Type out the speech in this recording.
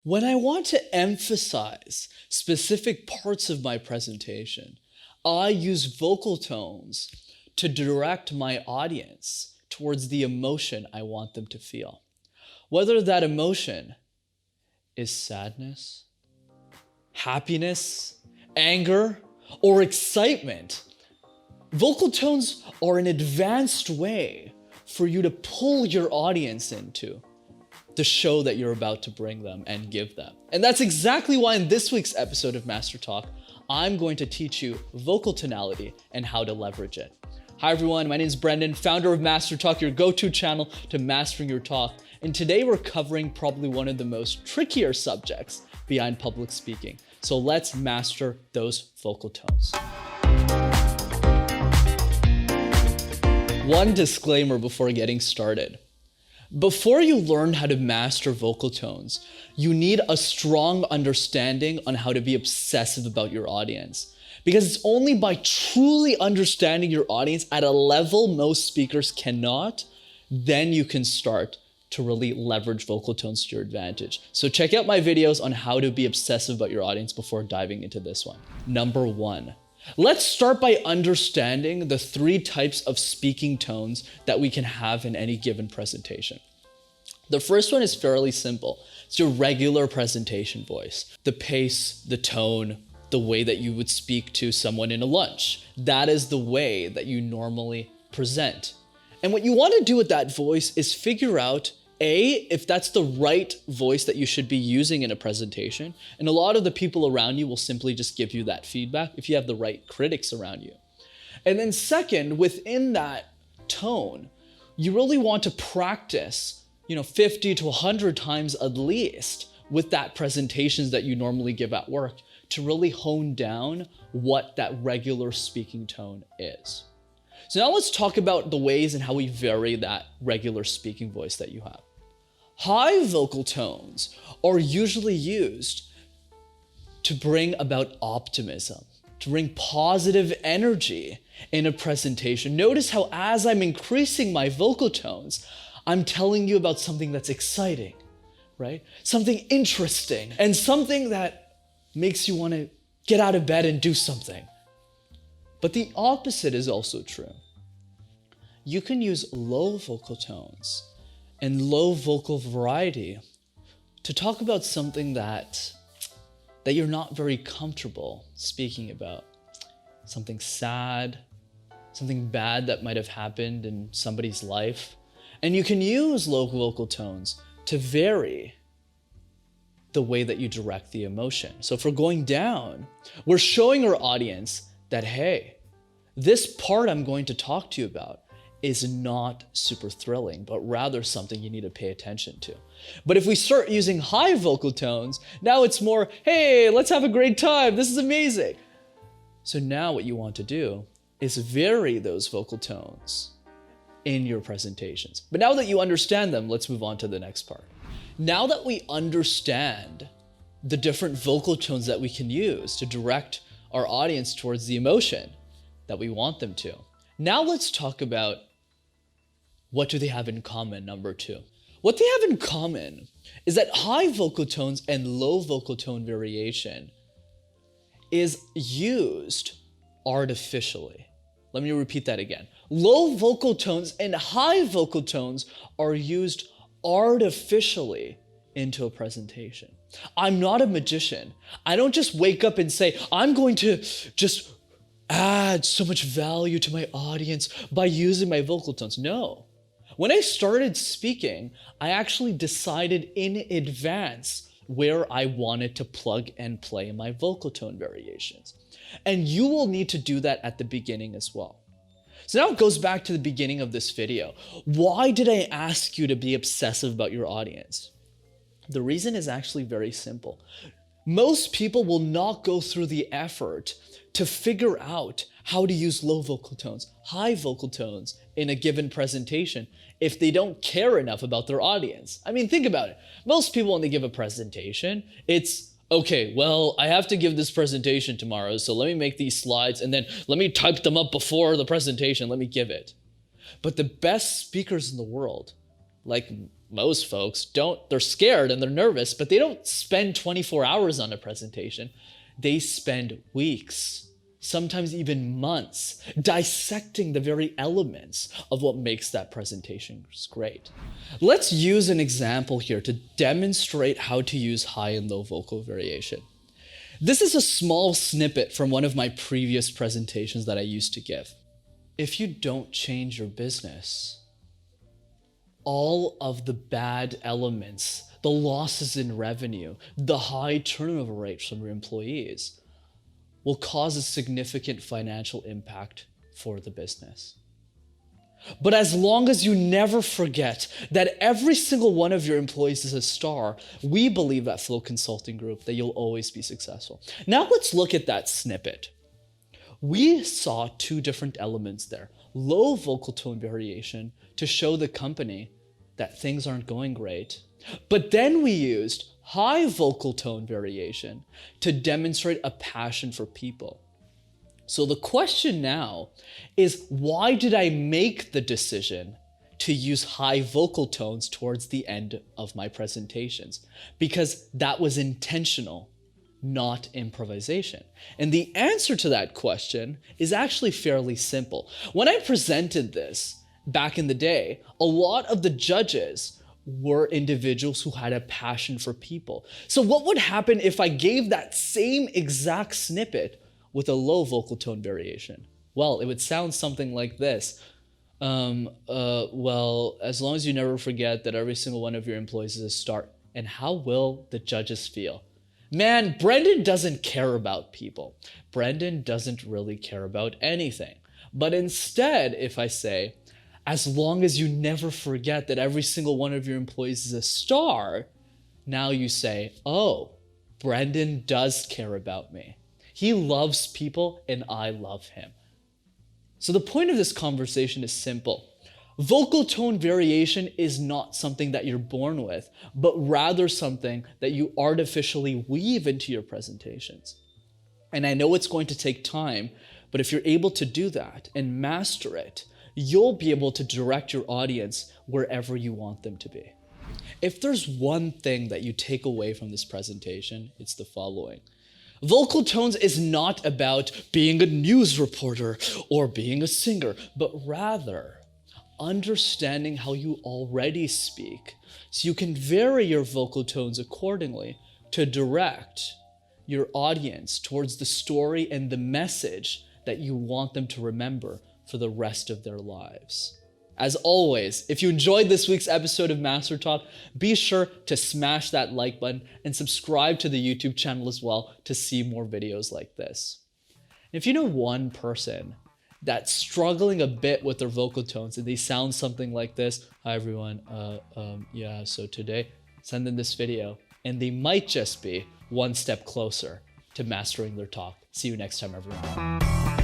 When I want to emphasize specific parts of my presentation, I use vocal tones to direct my audience towards the emotion I want them to feel. Whether that emotion is sadness, happiness, anger, or excitement, vocal tones are an advanced way for you to pull your audience into the show that you're about to bring them and give them. And that's exactly why in this week's episode of Master Talk, I'm going to teach you vocal tonality and how to leverage it. Hi everyone, my name is Brendan, founder of Master Talk, your go-to channel to mastering your talk. And today we're covering probably one of the most trickier subjects behind public speaking. So let's master those vocal tones. One disclaimer before getting started. Before you learn how to master vocal tones, you need a strong understanding on how to be obsessive about your audience. Because it's only by truly understanding your audience at a level most speakers cannot, then you can start to really leverage vocal tones to your advantage. So check out my videos on how to be obsessive about your audience before diving into this one. Number one, let's start by understanding the three types of speaking tones that we can have in any given presentation. The first one is fairly simple. It's your regular presentation voice. The pace, the tone, the way that you would speak to someone in a lunch. That is the way that you normally present. And what you want to do with that voice is figure out if that's the right voice that you should be using in a presentation. And a lot of the people around you will simply just give you that feedback if you have the right critics around you. And then second, within that tone, you really want to practice 50 to 100 times at least with that presentations that you normally give at work to really hone down what that regular speaking tone is. So now let's talk about the ways and how we vary that regular speaking voice that you have. High vocal tones are usually used to bring about optimism, to bring positive energy in a presentation. Notice how as I'm increasing my vocal tones, I'm telling you about something that's exciting, right? Something interesting and something that makes you want to get out of bed and do something. But the opposite is also true. You can use low vocal tones and low vocal variety to talk about something that you're not very comfortable speaking about. Something sad, something bad that might have happened in somebody's life. And you can use low vocal tones to vary the way that you direct the emotion. So if we're going down, we're showing our audience that, hey, this part I'm going to talk to you about is not super thrilling, but rather something you need to pay attention to. But if we start using high vocal tones, now it's more, hey, let's have a great time, this is amazing. So now what you want to do is vary those vocal tones in your presentations. But now that you understand them, let's move on to the next part. Now that we understand the different vocal tones that we can use to direct our audience towards the emotion that we want them to, now let's talk about what do they have in common, number two. What they have in common is that high vocal tones and low vocal tone variation is used artificially. Let me repeat that again. Low vocal tones and high vocal tones are used artificially into a presentation. I'm not a magician. I don't just wake up and say, I'm going to just add so much value to my audience by using my vocal tones. No. When I started speaking, I actually decided in advance where I wanted to plug and play my vocal tone variations. And you will need to do that at the beginning as well. So now it goes back to the beginning of this video. Why did I ask you to be obsessive about your audience? The reason is actually very simple. Most people will not go through the effort to figure out how to use low vocal tones, high vocal tones in a given presentation if they don't care enough about their audience. I mean, think about it. Most people, when they give a presentation, it's, okay, well, I have to give this presentation tomorrow, so let me make these slides and then let me type them up before the presentation, let me give it. But the best speakers in the world, like most folks they're scared and they're nervous, but they don't spend 24 hours on a presentation. They spend weeks, sometimes even months, dissecting the very elements of what makes that presentation great. Let's use an example here to demonstrate how to use high and low vocal variation. This is a small snippet from one of my previous presentations that I used to give. If you don't change your business, all of the bad elements, the losses in revenue, the high turnover rates from your employees, will cause a significant financial impact for the business. But as long as you never forget that every single one of your employees is a star, we believe at Flow Consulting Group that you'll always be successful. Now let's look at that snippet. We saw two different elements there. Low vocal tone variation to show the company that things aren't going great. But then we used high vocal tone variation to demonstrate a passion for people. So the question now is, why did I make the decision to use high vocal tones towards the end of my presentations? Because that was intentional, not improvisation. And the answer to that question is actually fairly simple. When I presented this back in the day, a lot of the judges were individuals who had a passion for people. So what would happen if I gave that same exact snippet with a low vocal tone variation? Well, it would sound something like this. Well, as long as you never forget that every single one of your employees is a star, and how will the judges feel? Man, Brendan doesn't care about people. Brendan doesn't really care about anything. But instead, if I say, as long as you never forget that every single one of your employees is a star, now you say, oh, Brendan does care about me. He loves people and I love him. So the point of this conversation is simple. Vocal tone variation is not something that you're born with, but rather something that you artificially weave into your presentations. And I know it's going to take time, but if you're able to do that and master it, you'll be able to direct your audience wherever you want them to be. If there's one thing that you take away from this presentation, it's the following. Vocal tones is not about being a news reporter or being a singer, but rather understanding how you already speak so you can vary your vocal tones accordingly to direct your audience towards the story and the message that you want them to remember for the rest of their lives. As always, if you enjoyed this week's episode of Master Talk, be sure to smash that like button and subscribe to the YouTube channel as well to see more videos like this. If you know one person that's struggling a bit with their vocal tones and they sound something like this, hi everyone, so today, send them this video and they might just be one step closer to mastering their talk. See you next time, everyone.